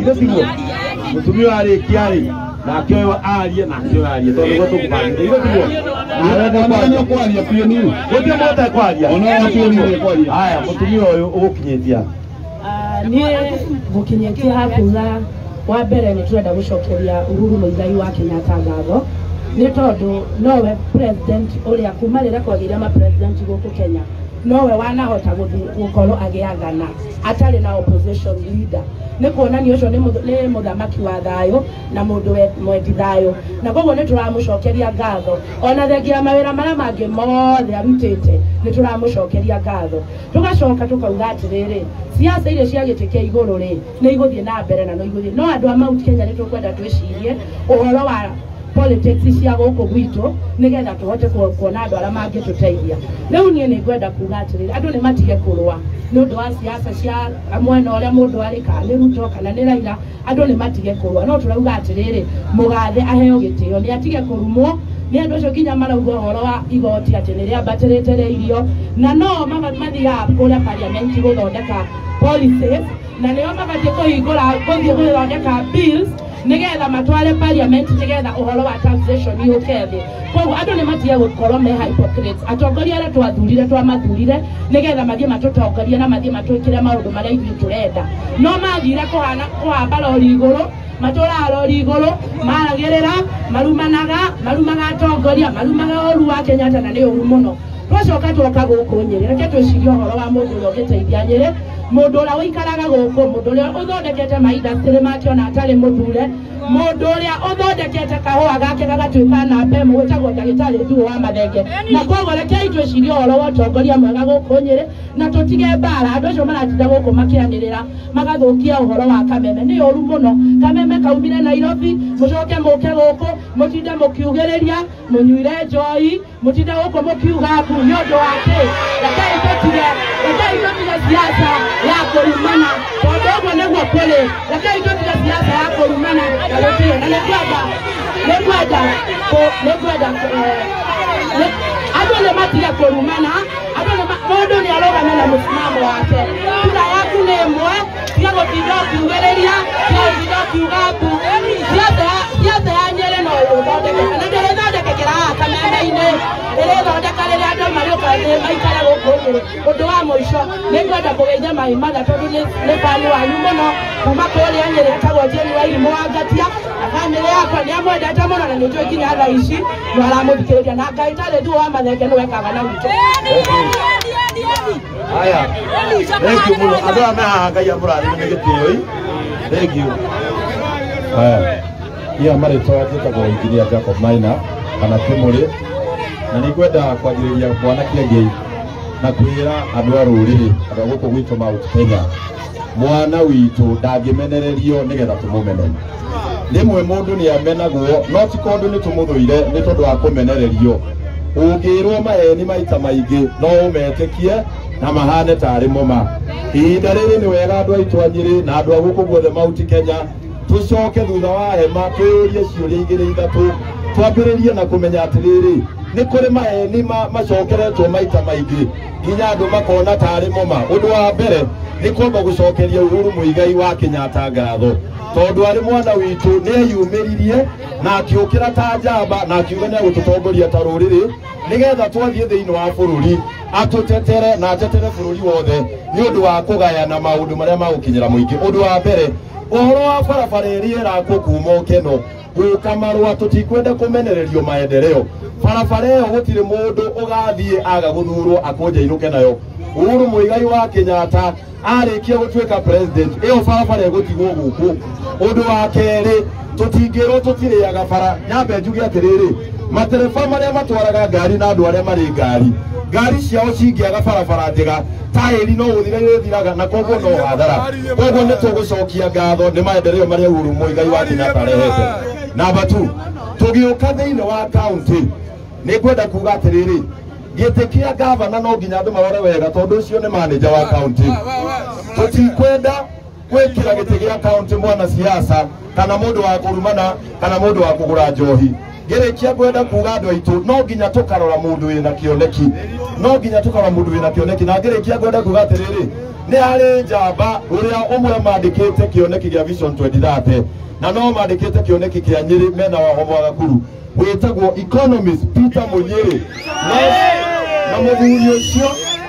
Ndio sio. Mutumia ari kiari na kyo arie na kyo arie. Tondũ gwa tukubanga. Ndio sio. Arenda kwanyo kwaria pio ni. Wote mota kwaria. Ona pio ni kwaria. Haya, mutumia uyu ugukinyitia. Ni gukinyitia hakuga wa mbere ni turenda gucokeria Uhuru Muigai wa Kenyatta ngatho. Ni tondu nowe president uria kuma rira kwagire ma president guku Kenya nowe wanahota gukorwo agiathana atari na opposition leader ni kuonania ucio ni muthamaki wa thayo na mundu mwendi thayo na koguo ni turamucokeria ngatho ona thengia mawira maria mangi mothe arutite ni turamucokeria ngatho tugacoka tukauga atiriri siasa ile cia gitike iguru ri ni iguthie na mbere na no iguthie no andu a Mount Kenya ni tukwenda twicirie uhoro wa politics cia guku gwitu nigetha tuhote kuona andu aria mangituteithia riu nie ni ngwenda kuga atiriri andu ni matige kurwa ni undu wa siasa cia mwena uria mundu ari kana ni Ruto kana ni Raila andu ni matige kurwa no turauga atiriri mugathe aheo gitio ni atige kurumwo ni andu acio kinya marauga uhoro wa igoti ati ni riambatiritireirio na no mathiaga kuria parliament guthondeka policies na nio mabatie kuhingura kuthie guthondeka bills nigetha matware parliament nigetha uhoro wa taxation yukethi koguo andu ni matige gukorwo me hypocrites atongoria aria twathurire twamathurire nigetha mathie matutongoria na mathie matwikire maundu maria ithuĩ turenda no mathire kuhamba rori iguru matura rori iguru maragirira marumaga atongoria marumaga uru wa Kenyatta na ni uru muno twacoka twoka guku Nyeri reke twicirie uhoro wa mundu uria ugiteithia Nyeri mundu uria uikaraga guku mundu uria uthondekete maindustry make ona atari muthure mundu uria uthondekete kahua gake gagatwika na mbemu gwetagwo ndagitari Thuo wa Mathenge na koguo reke twicirie uhoro wa utongoria mwega guku Nyeri na tutige mbara andu acio maratinda guku makianirira magathukia uhoro wa Kameme ni uru muno Kameme kaumire Nairobi mucoke muke guku mutinde mukiugiriria munyuire njoi mutinde guku mukiuga ni undu wake rekei tutige siasa ya kurumana tondu uguo niguo kuri rekei tutige siasa ya kurumana na gutire na nĩngwenda andũ nĩ matige kurumana mũndũ nĩ arũgame na mũsimamo wake kura yaku nĩ ĩmwe cia gũtinda ũkiugĩrĩria cia gũtinda ũkiuga mbu siasa ya Nyeri no ĩthondeke na ndĩrĩthondekekera Kameme-inĩ ĩrĩthondeka rĩrĩa andũ marĩũka maikare gũkũ Nyeri ũndũ wa mũico nĩngwenda kũgeithia Mahimatha tondũ nĩ bani wanyu mũno kuma kũrĩa Nyeri etagwo Jane Wairimu wa Ngatia na bamĩrĩ yakwa nĩ amwendete mũno na nĩtũĩ nginya thaa ici nĩ aramũthikĩrĩria na Ngai tarĩ Thuo wa Mathenge nĩ wekaga na witũ. Haya, thank you muno andũ aya mehaha Ngai amũrathime gĩtĩo. Thank you. Ia marĩtwa njĩtagwo Engineer Jacob Maina kana Kimũrĩ na nĩngwenda kwanjĩrĩria mwanake ngei na kwĩra andũ a rũrĩrĩ andũ a gũkũ gwitũ Mount Kenya mwana witũ ndangĩmenererio nĩgetha tũmũmene rĩmwe mũndũ nĩ amenagwo no ti tondũ nĩ tũmũthũire nĩ tondũ wa kũmenererio ũngĩrwo maheni maita maingĩ no ũmetĩkie na mahane tarĩ moma ihinda rĩrĩ nĩ wega andũ aitũ a Nyeri na andũ a gũkũ guothe Mount Kenya tucoke thutha wa hema twĩyũrie ciũria igĩrĩ ithatũ twambĩrĩrie na kũmenya atĩrĩrĩ nĩ kũrĩ maheni macokeretwo maita maingĩ nginya andũ makona tarĩ moma ũndũ wa mbere nĩ kwamba gũcokeria Uhuru Muigai wa Kenyatta ngatho tondu ari mwana witu nĩeyumĩririe na akiũkĩra ta njamba na akiuga nĩ agũtũtongoria ta rũrĩrĩ nĩgetha twathiĩ thĩinĩ wa bũrũri atũtetere na atetere bũrũri wothe nĩ ũndũ wa kũgayana maũndũ marĩa magũkinyĩra mũingĩ ũndũ wa mbere ũhoro wa barabara ĩrĩa ĩrakwo kuma Ũkeno gũka Marũa tũtikwenda kũmenererio maendeleo barabara ĩyo gũtirĩ mũndũ ũgathiĩ aga gũthurwo akũnjainũke nayo Uhuru Muigai wa Kenyatta arĩkia gũtuĩka president ĩyo barabara ĩgũtigwo gũkũ ũndũ wa kerĩ tũtingĩrwo tũtirĩaga bara nyambe njuge atĩrĩrĩ matereba marĩa matwaraga ngari na andũ arĩa marĩ ngari ciao cingĩaga barabara njega taĩri no ũthiraga na koguo no hathara koguo nĩ tũgũcokia ngatho nĩ maendeleo marĩa Uhuru Muigai wa Kenyatta arehete. Namba 2 tũgĩũka thĩinĩ wa county nĩ ngwenda kuga atĩrĩrĩ gĩtĩ kĩa gavana no nginya andũ marore wega tondũ ũcio nĩ manager wa county tũtikwenda gwĩkĩra gĩtĩ gĩa county mwana siasa kana mũndũ wa kũrumana kana mũndũ wa kũgũra njohi ngerekia kwenda kuga andũ aitũ no nginya tũkarora mũndũ wĩna kĩoneki, no nginya tũkarora mũndũ wĩna kĩoneki, na ngerekia kwenda kuga atĩrĩrĩ nĩ harĩ njamba ũrĩa ũmwe mandĩkĩte kĩoneki gĩa Vision 2030 na no mandĩkĩte kĩoneki kĩa Nyĩrĩ mena wa Mwagakuru wĩtagwo Economist Peter Munyĩrĩ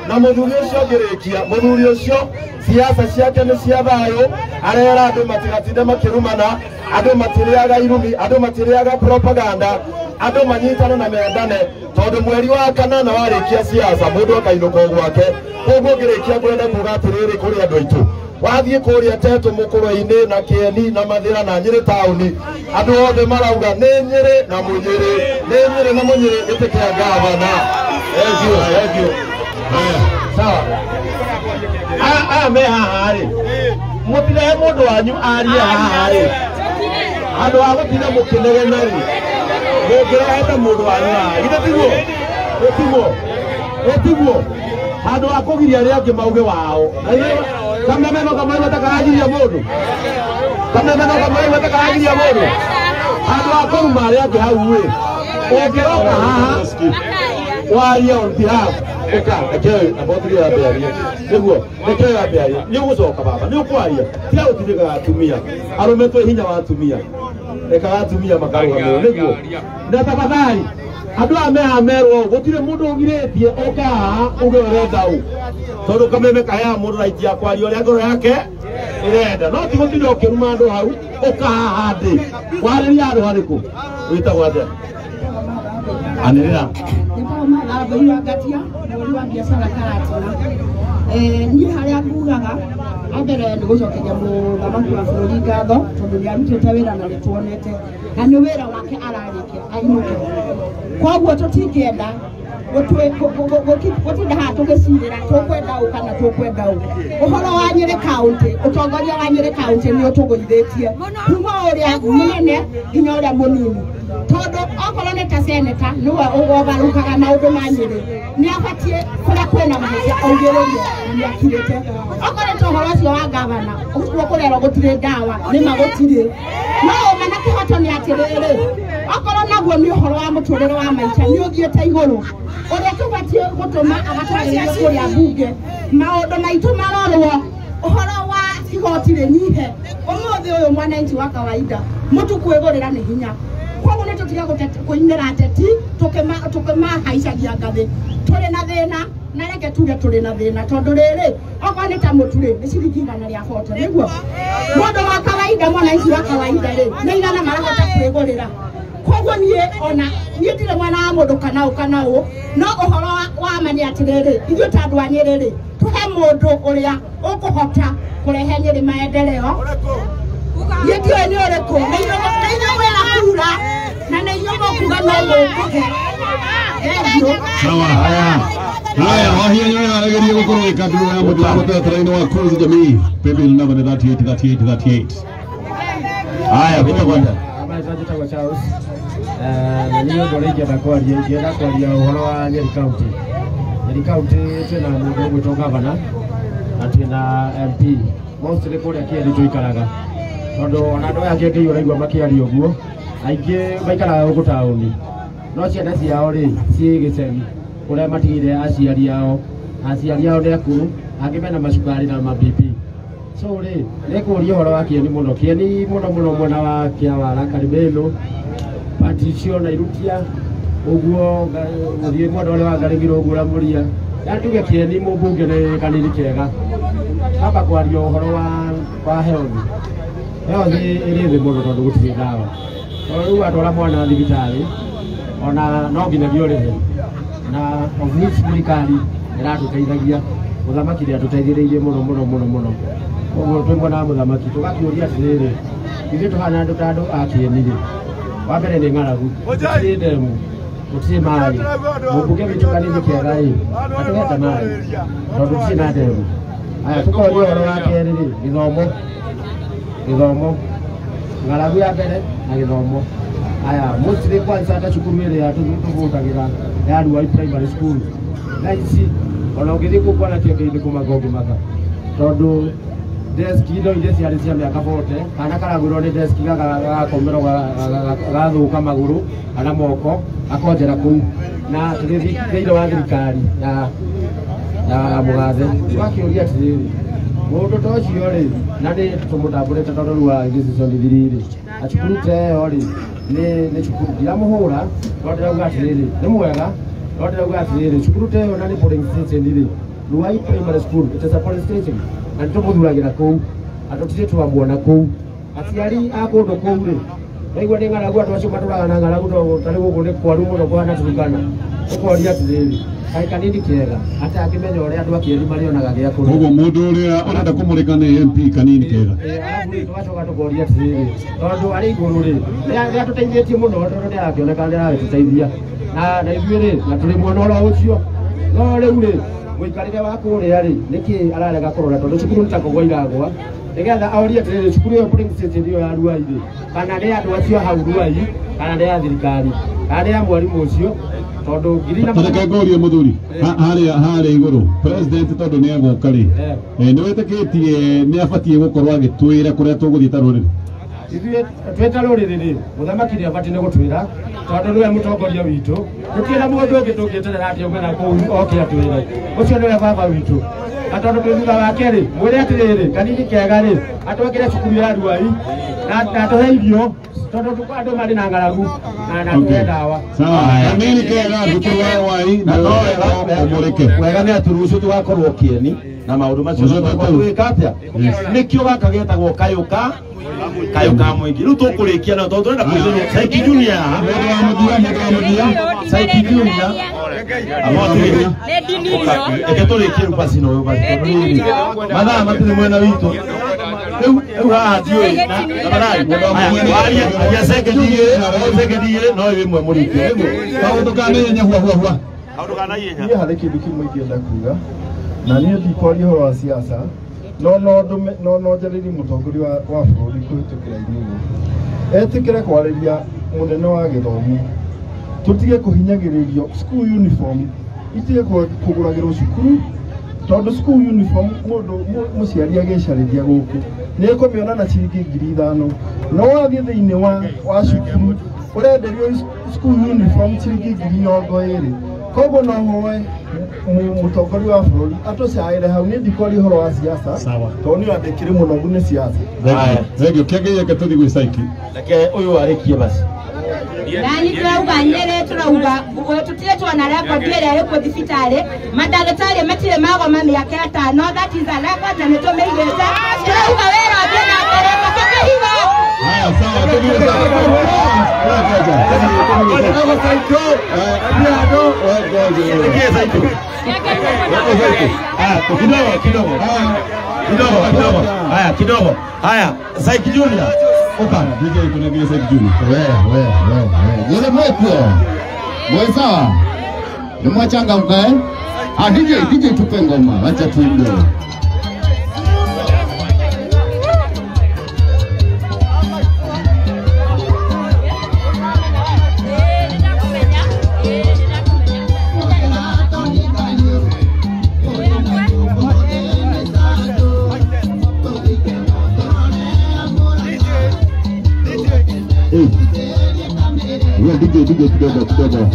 na mũthuri ũcio ngĩrĩkia mũthuri ũcio siasa ciake nĩ cia thayũ, arera andũ matigatinde makĩrumana, andũ matirĩaga irumi, andũ matirĩaga propaganda, andũ manyitane na mendane, tondũ mweri wa kanana warĩkia siasa mũndũ akainũka gwake. Koguo ngĩrĩkia kwenda kuga atĩrĩrĩ kũrĩ andũ aitũ, wathiĩ kũrĩa Tetu Mũkũrũ-inĩ na Kĩeni na Mathĩra na Nyĩrĩ taũni, andũ othe marauga nĩ Nyĩrĩ na Mũnyĩrĩ, nĩ Nyĩrĩ na Mũnyĩrĩ gĩtĩ kĩa gavana. Thank you. Sawa. Me haha rĩ mũtirehe mũndũ wanyu arie haha rĩ, andũ a gũtinda mũkĩnegena rĩ mũngĩrehete mũndũ wanyu haha githĩ tiguo handũ a kũgiria arĩa angĩ mauge wao. Kamemeno kamaiwe takaragiria mũndũ, handũ a kũruma arĩa angĩ hau rĩ ũngĩroka haha waria on behalf Ekeo abotiri ya bearia niguo Ekeo ya bearia ni gucoka baba ni ukwaria tira utirika atumia arume twe hinya wa atumia eka atumia makaruga niguo na tafadhali andu amehamerwo gutire mundu ugiretie oka uge urenda u tondu kameme kaya mundu raiti akwaria ria ngoro yake irenda no ti gutire ukiruma andu hau oka handi kwariria andu hariku witagwa atia anirira gatia wa biashara karatina ni haria ngugaga ambere ni gucokeria muthamaki wa bururi ngatho tondu ni arutite wira na nituonete na ni wira wake ararikia ainuke koguo tutingienda gutinda haha tugicirira tukwenda u kana tukwenda u uhoro wa Nyeri County utongoria wa Nyeri County ni utuguthitie kuma uria munene nginya uria munini tondu okorwo ni ta seneta niwe ugobarukaga maundu ma Nyeri ni abatie kuria kwina muhia augiririe ni akirite okorwo to horo cio wa gavana uguo kurero gutire ndawa ni magutire no mana kihoto ni atiriri okorwo naguo ni uhoro wa muturire wa maisha ni uthiete iguru uria tubatie gutuma agatwarĩrio kuria bunge maundu maitu marorwo uhoro wa igoti rinyihe umuthi uyu mwananchi wa kawaida mutu kwigurira ni hinya koguo ni tutiga kuinira ateti tukimahaicagia ngathi turi na thina na reke tuge turi na thina tondu riri okorwo ni ta muturi ni ciringi 100 ria boto niguo mundu wa kawaida mwananchi wa kawaida ri ni igana marahota kwigurira koguo nie ndire mwana wa mundu kana u no uhoro wa mani atiriri ithuĩ ta andũ a Nyeri ri tuhe mundu uria ukuhota kurehe Nyeri maendeleo yetio ni uriku na ino wera kura na na iyo kuga no mukuhe sawa haya wahia nyoya agerie gukorwo ikandiro ya mutatara-ini wa Cause Jamii paybill number 38 haya bitakwenda Jitagwo Charles na niyo ndore ingĩenda kwaria ũhoro wa Nyeri County. Nyeri County twĩna mũndũ ũgwĩtwo gavana na twĩna MP mostly kũrĩa Kĩeni tũikaraga tondũ ona andũ aya angĩ ũraigua makĩaria ũguo aingĩ maikaraga gũkũ taũni no ciana ciao rĩ ciĩ gĩcagi kũrĩa matigĩire aciari ao nĩ akuru angĩ mena macukari na mabibi so rĩ nĩkũria ũhoro wa Kĩeni mũno Kĩeni mũno mwena wa Kĩawara Karibelo Patricio na Irutia uguo gũthiĩ mwena ũrĩa wa Ngarĩngĩro ũguo Ramuria na tuge Kĩeni mũmbunge nĩ kanini kega kamba kwaria ũhoro wa health ĩrĩ thĩ mũno tondũ gũtirĩ ndawa rĩu atwara mwana thibitarĩ ona no nginyagia ũrĩhe na ofici thirikari ĩratũteithagia mũthamaki nĩatũteithĩrĩirie mũno koguo twĩ mwena wa mũthamaki tũgakĩũria atĩrĩrĩ ithuĩ tũhana andũ ta andũ a Kĩeni rĩ wa mbere nĩ ng'aragu gũtirĩ ndemu gũtirĩ maĩ mũmbunge witũ kanini kega ĩ atũhete maĩ tondũ gũtirĩ na ndemu aya tũkoria ũhoro wa kerĩ rĩ gĩthomo ng'aragu ya mbere na gĩthomo aya mostly kwanza hata cukuru ĩrĩa tũvũkagĩra ya Ruai Primary School na ici ona ũngĩthiĩ kũu kwana kĩongo-inĩ kũmaka tondũ desk indo iria ciarĩ cia mĩaka 40 kana karagũrwo nĩ desk gagakomero gathuka magũrũ kana moko akonjera kũu na tũgĩthiĩ thĩinĩ wa thirikari ya mũgathe wakĩũria atĩrĩrĩ mũndũ ta ũcio rĩ na nĩ tũmũtambũrĩte tondũ rĩu wa decision thiriri acukuru ta ĩyo rĩ nĩ cukuru ndiramũhũra no ndĩrauga atĩrĩrĩ nĩ mwega no ndĩrauga atĩrĩrĩ cukuru ta ĩyo na nĩ polling station rĩ Ruai Primary School it is a polling station na tũmũthuragĩra kũu atũtirĩ twamuona kũu aciari a kũndũ kũu rĩ naigua nĩ ng'aragu andũ acio matũraga na ng'aragu tarĩ gũkũ nĩ kwaru mũno kwana Turkana ũkoria atĩrĩrĩ kaĩ kanini kega atĩ akĩmenya ũrĩa andũ akĩeri marĩonaga gĩa kũrĩa koguo mũndũ ũrĩa ũrenda kũmũrĩka nĩ MP kanini kega tũgacoka tũkoria atĩrĩrĩ tondũ arĩ igũrũ rĩ nĩ atũteithĩtie mũno tondũ nĩ arakĩoneka nĩ aragĩtũteithia na ithuĩ rĩ na tũrĩ mwena ũrĩa ũcio no rĩu rĩ mũikarĩre wa kũrĩa rĩ nĩkĩ ararega kũrora tondũ cukuru nĩ ta kũgwa iragwa nĩgetha orie atĩrĩrĩ cukuru ĩyo polling station ĩyo ya Ruai rĩ kana nĩ andũ acio hau Ruai kana nĩ ya thirikari kana nĩ ya mwarimũ ũcio tondũ ngiri na Tareke ngorie mũthuri harĩa igũrũ president tondũ nĩ agoka rĩ nĩ wĩtĩkĩtie nĩ abatiĩ gũkorwo agĩtwĩra kũrĩa tũgũthiĩ ta rũrĩrĩ ithuĩ twĩta rũrĩrĩ rĩ mũthamaki nĩ abatiĩ nĩ gũtwĩra tondũ nĩwe mũtongoria witũ gũtirĩ mũndũ ũngĩ tũngĩeterera atĩ aumĩra kũu oke atwĩre ũcio nĩwe baba witũ na tondũ twĩ thutha wake rĩ mwĩre atĩrĩrĩ kanini kega rĩ atwakĩre cukuru ya Ruai na tũhe irio tondũ andũ marĩ na ng'aragu na tũhe ndawa kanini kega thukuru wa Ruai na ũmũrĩke wega nĩ atĩ rũciũ tũgakorwo kĩeni na maũndũ macio twĩka atĩa nĩkĩo gaka getagwo kayũka mũingĩ rĩu tũkũrĩkia na tondũ tũrenda kũrĩkia Saiki Junior Saiki Junior eke tũrĩkie rĩu basi no basi mathaa matirĩ mwena witũ rĩu haha ndiũĩ waria second no ĩmwe mũrĩkie kaũndũ kanĩhenya huahua niĩ harĩ kĩndũ kĩmwe ingĩenda kuga na niĩ ndikwaria ũhoro wa siasa no njarĩrie mũtongoria wa bũrũri kũhĩtũkĩra inyuĩ etĩkĩre kwarĩria mũnene wa gĩthomo tũtige kũhinyagĩrĩrio school uniform itige kũgũragĩrwo cukuru tondũ school uniform mũndũ mũciari agĩcarĩria gũkũ nĩ ekũmĩona na ciringi 5,000 no wathiĩ thĩinĩ wa cukuru ũrenderio school uniform ciringi 20,000 koguo no hoe mũtongoria wa bũrũri atũcaĩre hau nĩ ndikwaria ũhoro wa siasa tondũ nĩ wandĩkire mũnogu nĩ siasa thengio kĩangĩiake tũthiĩ gwĩ Saiki reke ũyũ arĩkie basi nani turauga Nyerĩ turauga tutire tuona record ĩrĩa ĩkuo thibitarĩ mandagĩtarĩ matirĩ magoma mĩaka 5 that is a record na nĩtũmĩigĩte turauga wĩra ũthiĩ na mbere macoke higo haya sawa tũthiĩ kidogo haya Saiki Junior Oka, DJ tunaingia Saiki Junior. Yule mwepo. Mwe sawa. Ni mwachangamka eh? DJ tupe ngoma, acha tuimbe. DJ kidogo.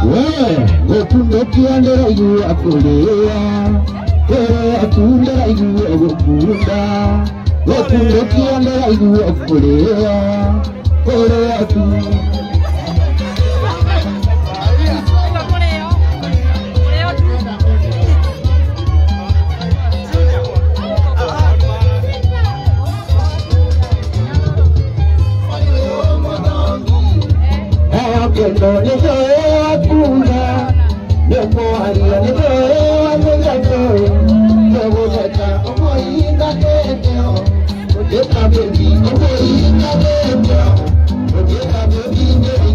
Wewe tumekiandera igu akulea. Wewe atundera igu agukunda. Wewe tumekiandera igu akulea. Wewe atundera Baby,